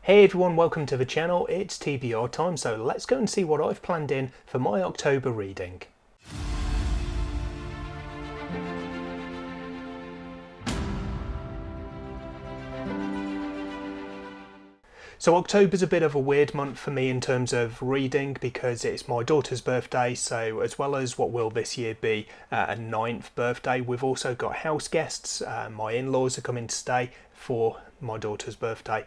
Hey everyone, welcome to the channel. It's TBR time, so let's go and see what I've planned in for my October reading. So October's a bit of a weird month for me in terms of reading because it's my daughter's birthday, so as well as what will this year be a ninth birthday, we've also got house guests. My in-laws are coming to stay for my daughter's birthday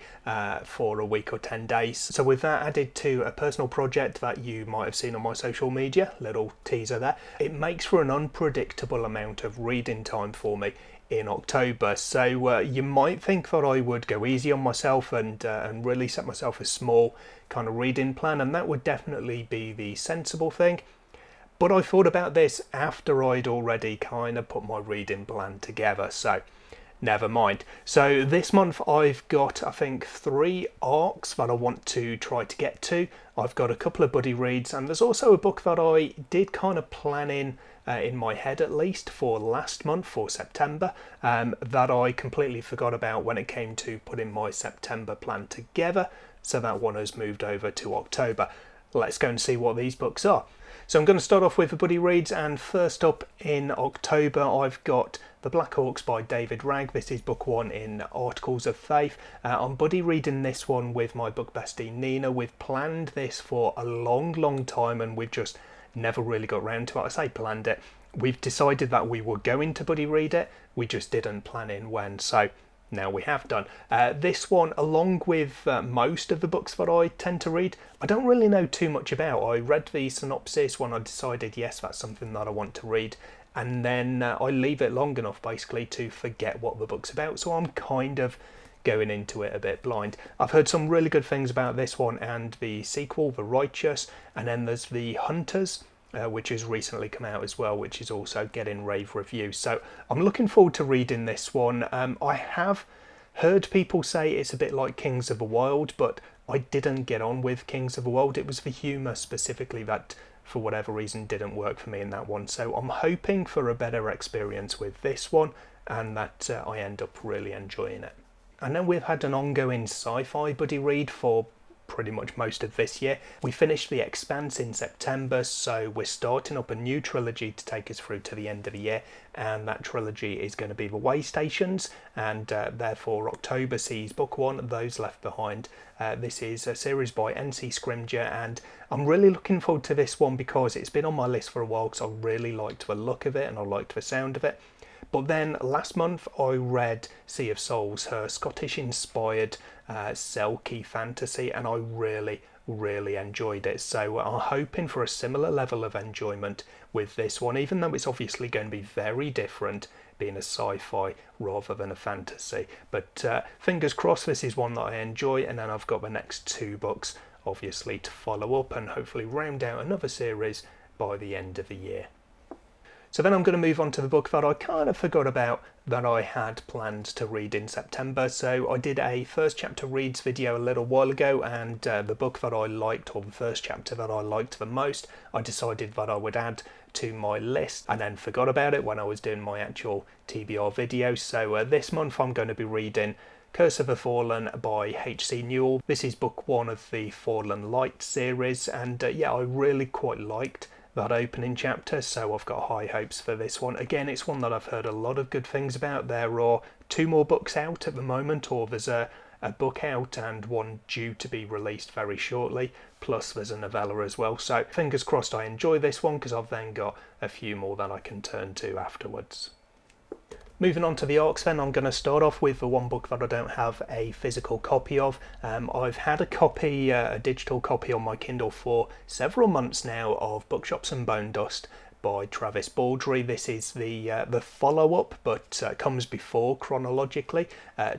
for a week or 10 days. So with that added to a personal project that you might have seen on my social media, little teaser there, it makes for an unpredictable amount of reading time for me in October. So you might think that I would go easy on myself and really set myself a small kind of reading plan, and that would definitely be the sensible thing. But I thought about this after I'd already kind of put my reading plan together, so never mind. So this month I've got, I think, 3 arcs that I want to try to get to. I've got a couple of buddy reads, and there's also a book that I did kind of plan in my head at least for last month, for September, that I completely forgot about when it came to putting my September plan together. So that one has moved over to October. Let's go and see what these books are. So I'm going to start off with the buddy reads, and first up in October I've got The Black Hawks by David Ragg. This is book 1 in Articles of Faith. I'm buddy reading this one with my book bestie Nina. We've planned this for a long time and we've just never really got round to it. I say planned it. We've decided that we were going to buddy read it. We just didn't plan in when. So now we have done. This one, along with most of the books that I tend to read, I don't really know too much about. I read the synopsis when I decided, yes, that's something that I want to read. And then I leave it long enough basically to forget what the book's about. So I'm kind of going into it a bit blind. I've heard some really good things about this one and the sequel, The Righteous, and then there's The Hunters, which has recently come out as well, which is also getting rave reviews. So I'm looking forward to reading this one. I have heard people say it's a bit like Kings of the Wild, but I didn't get on with Kings of the Wild. It was the humour specifically that for whatever reason didn't work for me in that one. So I'm hoping for a better experience with this one and that I end up really enjoying it. And then we've had an ongoing sci-fi buddy read for pretty much most of this year. We finished The Expanse in September, so we're starting up a new trilogy to take us through to the end of the year, and that trilogy is going to be The Way Stations, and therefore October sees book 1, Those Left Behind. This is a series by N.C. Scrimgeour, and I'm really looking forward to this one because it's been on my list for a while because I really liked the look of it and I liked the sound of it. But then last month I read Sea of Souls, her Scottish-inspired Selkie fantasy, and I really enjoyed it. So I'm hoping for a similar level of enjoyment with this one, even though it's obviously going to be very different, being a sci-fi rather than a fantasy. But fingers crossed this is one that I enjoy, and then I've got the next 2 books obviously to follow up and hopefully round out another series by the end of the year. So then I'm going to move on to the book that I kind of forgot about that I had planned to read in September. So I did a first chapter reads video a little while ago, and the book that I liked, or the first chapter that I liked the most, I decided that I would add to my list and then forgot about it when I was doing my actual TBR video. So this month I'm going to be reading Curse of the Fallen by H.C. Newell. This is book 1 of the Fallen Light series, and yeah, I really quite liked that opening chapter, so I've got high hopes for this one. Again, it's one that I've heard a lot of good things about. There are 2 more books out at the moment, or there's a book out and one due to be released very shortly, plus there's a novella as well. So fingers crossed I enjoy this one because I've then got a few more that I can turn to afterwards. Moving on to the arcs then, I'm going to start off with the one book that I don't have a physical copy of. I've had a copy, a digital copy on my Kindle for several months now of Bookshops and Bone Dust by Travis Baldry. This is the follow-up, but comes before chronologically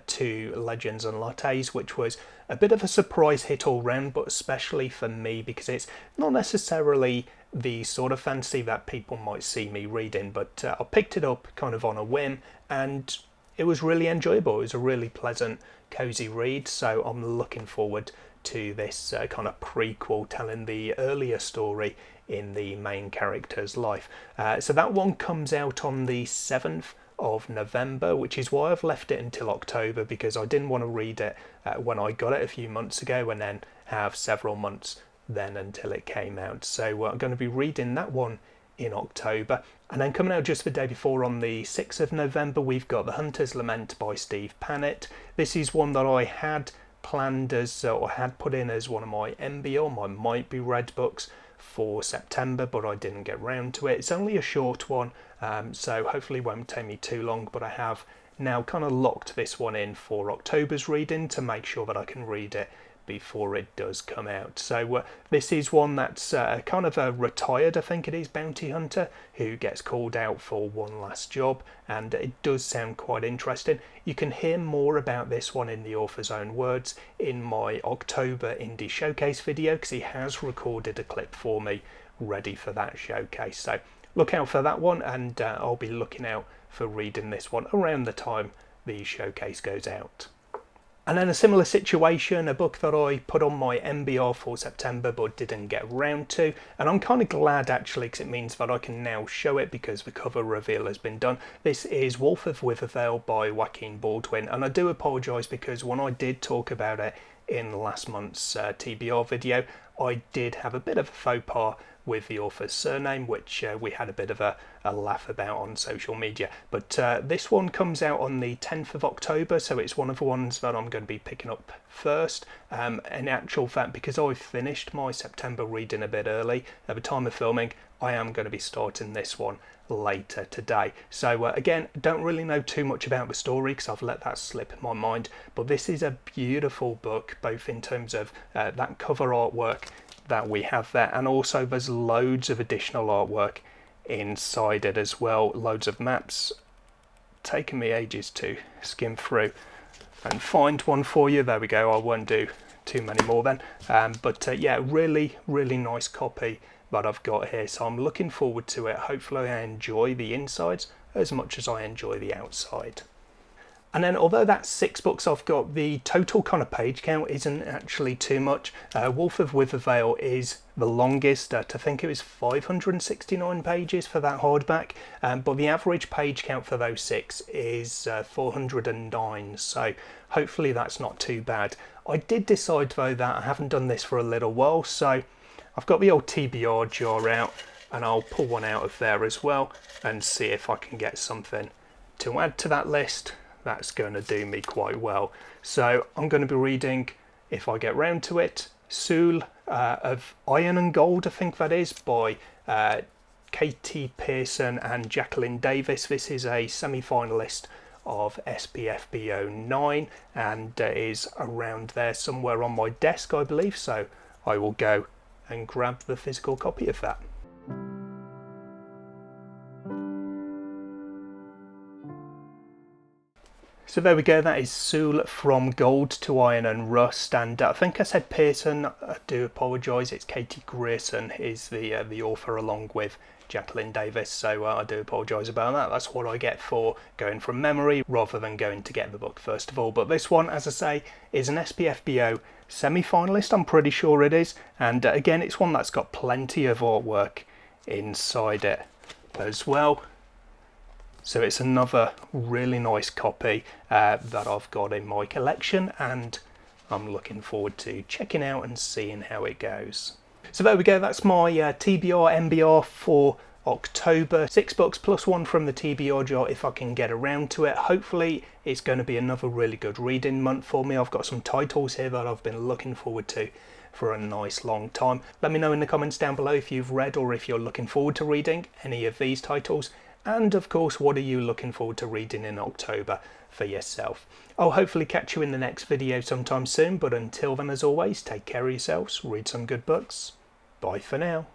to Legends and Lattes, which was a bit of a surprise hit all round, but especially for me because it's not necessarily the sort of fantasy that people might see me reading, but I picked it up kind of on a whim and it was really enjoyable. It was a really pleasant, cozy read, so I'm looking forward to this kind of prequel telling the earlier story in the main character's life. So that one comes out on the 7th of November, which is why I've left it until October, because I didn't want to read it when I got it a few months ago and then have several months then until it came out. So I'm going to be reading that one in October. And then coming out just the day before, on the 6th of November, we've got The Hunter's Lament by Steve Pannett. This is one that I had planned as, or had put in as one of my MBR, my Might Be Read books for September, but I didn't get round to it. It's only a short one, so hopefully it won't take me too long, but I have now kind of locked this one in for October's reading to make sure that I can read it before it does come out. So this is one that's kind of a retired, I think it is, bounty hunter who gets called out for one last job, and it does sound quite interesting. You can hear more about this one in the author's own words in my October Indie Showcase video, because he has recorded a clip for me ready for that showcase. So look out for that one, and I'll be looking out for reading this one around the time the showcase goes out. And then a similar situation, a book that I put on my MBR for September but didn't get round to, and I'm kind of glad actually, because it means that I can now show it because the cover reveal has been done. This is Wolf of Withervale by Joaquin Baldwin, and I do apologise because when I did talk about it in last month's TBR video, I did have a bit of a faux pas with the author's surname, which we had a bit of a laugh about on social media. But this one comes out on the 10th of October, so it's one of the ones that I'm going to be picking up first. In actual fact, because I finished my September reading a bit early at the time of filming, I am going to be starting this one later today. So again, don't really know too much about the story because I've let that slip in my mind, but this is a beautiful book, both in terms of that cover artwork that we have there, and also there's loads of additional artwork inside it as well, loads of maps. Taken me ages to skim through and find one for you. There we go, I won't do too many more then, but yeah, really nice copy that I've got here, so I'm looking forward to it. Hopefully I enjoy the insides as much as I enjoy the outside. And then, although that's 6 books I've got, the total kind of page count isn't actually too much. Wolf of Withervale is the longest. To think it was 569 pages for that hardback, but the average page count for those 6 is 409, so hopefully that's not too bad. I did decide though that I haven't done this for a little while, so I've got the old TBR jar out, and I'll pull one out of there as well and see if I can get something to add to that list that's going to do me quite well. So I'm going to be reading, if I get round to it, Soul of Iron and Gold, I think that is, by Katie Pearson and Jacqueline Davis. This is a semi-finalist of SPFBO 9 and is around there somewhere on my desk, I believe, so I will go and grab the physical copy of that. So there we go, that is Soul from Gold to Iron and Rust, and I think I said Pearson, I do apologise, it's Katie Grierson is the author along with Jacqueline Davis, so I do apologise about that. That's what I get for going from memory rather than going to get the book first of all. But this one, as I say, is an SPFBO semi-finalist, I'm pretty sure it is, and again it's one that's got plenty of artwork inside it as well. So it's another really nice copy that I've got in my collection, and I'm looking forward to checking out and seeing how it goes. So there we go, that's my TBR MBR for October. 6 books plus one from the TBR jar if I can get around to it. Hopefully it's going to be another really good reading month for me. I've got some titles here that I've been looking forward to for a nice long time. Let me know in the comments down below if you've read or if you're looking forward to reading any of these titles. And of course, what are you looking forward to reading in October for yourself? I'll hopefully catch you in the next video sometime soon, but until then, as always, take care of yourselves, read some good books. Bye for now.